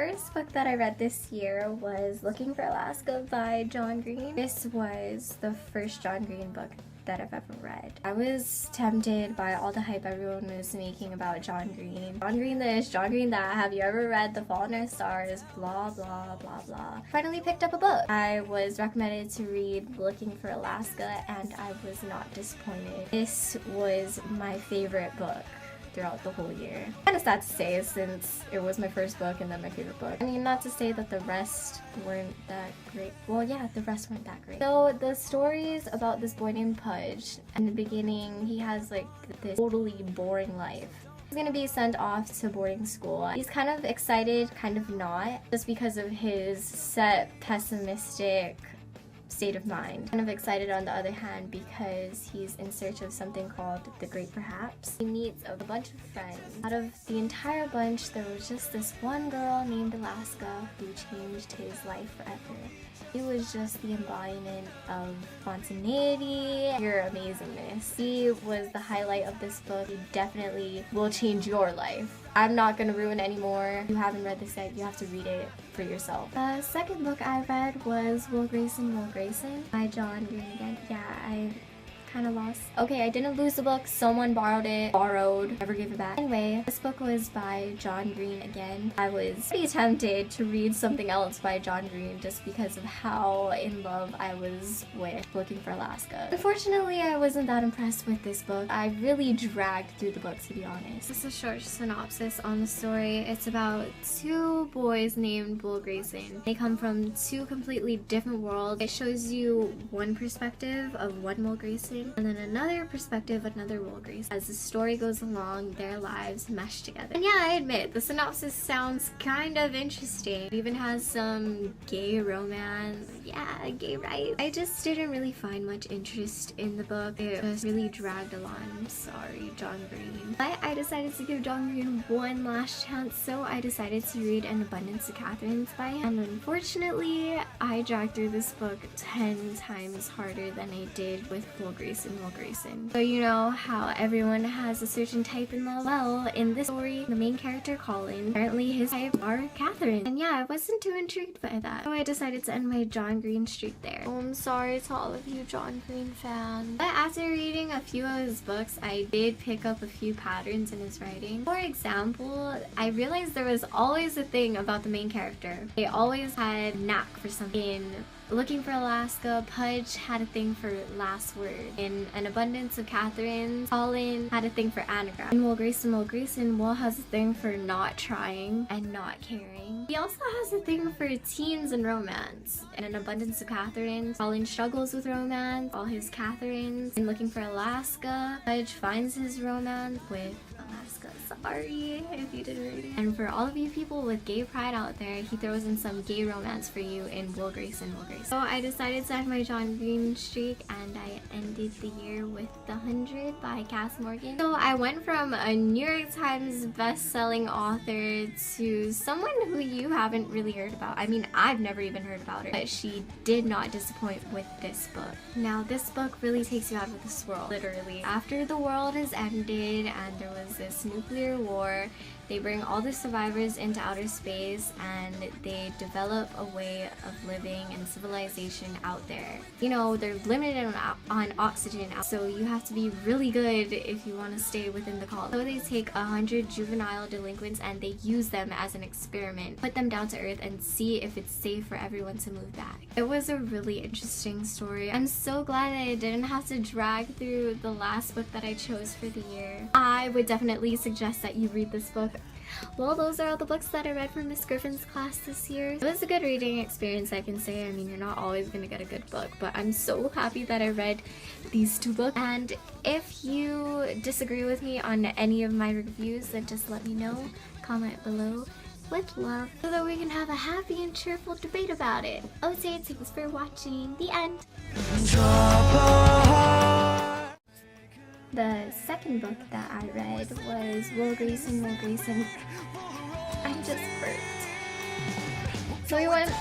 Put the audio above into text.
first book that I read this year was Looking for Alaska by John Green. This was the first John Green book that I've ever read. I was tempted by all the hype everyone was making about John Green. John Green this, John Green that, have you ever read The Fault in Our Stars, blah blah blah blah. Finally picked up a book. I was recommended to read Looking for Alaska and I was not disappointed. This was my favorite book throughout the whole year. Kind of sad to say since it was my first book and then my favorite book. I mean, not to say that the rest weren't that great. Well, yeah, the rest weren't that great. So the stories about this boy named Pudge. In the beginning, he has like this totally boring life. He's gonna be sent off to boarding school. He's kind of excited, kind of not, just because of his set pessimistic state of mind. Kind of excited on the other hand because he's in search of something called the Great Perhaps. He meets a bunch of friends. Out of the entire bunch, there was just this one girl named Alaska who changed his life forever. He was just the embodiment of spontaneity, pure amazingness. He was the highlight of this book. He definitely will change your life. I'm not gonna ruin any more. If you haven't read this yet, you have to read it for yourself. The second book I read was Will Grayson by John Green again. Yeah, I kind of lost. Okay, I didn't lose the book. Someone borrowed, never gave it back. Anyway, this book was by John Green again. I was pretty tempted to read something else by John Green just because of how in love I was with Looking for Alaska. Unfortunately, I wasn't that impressed with this book. I really dragged through the book, to be honest. This is a short synopsis on the story. It's about two boys named Will Grayson. They come from two completely different worlds. It shows you one perspective of one Will Grayson and then another perspective, another Will Grayson. As the story goes along, their lives mesh together. And yeah, I admit, the synopsis sounds kind of interesting. It even has some gay romance. Yeah, gay rights. I just didn't really find much interest in the book. It just really dragged along. I'm sorry, John Green. But I decided to give John Green one last chance, so I decided to read An Abundance of Catherines by him. And unfortunately, I dragged through this book 10 times harder than I did with Will Grayson. So you know how everyone has a certain type in love? Well, in this story, the main character, Colin, apparently his type are Catherine. And yeah, I wasn't too intrigued by that. So I decided to end my John Green streak there. Oh, I'm sorry to all of you John Green fans. But after reading a few of his books, I did pick up a few patterns in his writing. For example, I realized there was always a thing about the main character. They always had a knack for something. In Looking for Alaska, Pudge had a thing for last word. In An Abundance of Catherines, Colin had a thing for anagram. In Will Grayson, Will has a thing for not trying and not caring. He also has a thing for teens and romance. In An Abundance of Catherines, Colin struggles with romance, all his Catherines. In Looking for Alaska, Pudge finds his romance with Alaska. Sorry if you didn't read it. And for all of you people with gay pride out there, he throws in some gay romance for you in Will Grayson. So I decided to end my John Green streak and I ended the year with The 100 by Cass Morgan. So I went from a New York Times best-selling author to someone who you haven't really heard about. I mean, I've never even heard about her, but she did not disappoint with this book. Now, this book really takes you out of this world, literally. After the world has ended and there was this nuclear war, they bring all the survivors into outer space and they develop a way of living and civilization out there. You know, they're limited on oxygen, so you have to be really good if you want to stay within the colony. So they take 100 juvenile delinquents and they use them as an experiment, put them down to earth and see if it's safe for everyone to move back. It was a really interesting story. I'm so glad that I didn't have to drag through the last book that I chose for the year. I would definitely suggest that you read this book. Well, those are all the books that I read from Miss Griffin's class this year. It was a good reading experience, I can say. I mean, you're not always gonna get a good book, but I'm so happy that I read these two books. And if you disagree with me on any of my reviews, then just let me know. Comment below with love so that we can have a happy and cheerful debate about it. Okay, thanks for watching. The end. The second book that I read was Will Grayson. I just burped. So we went.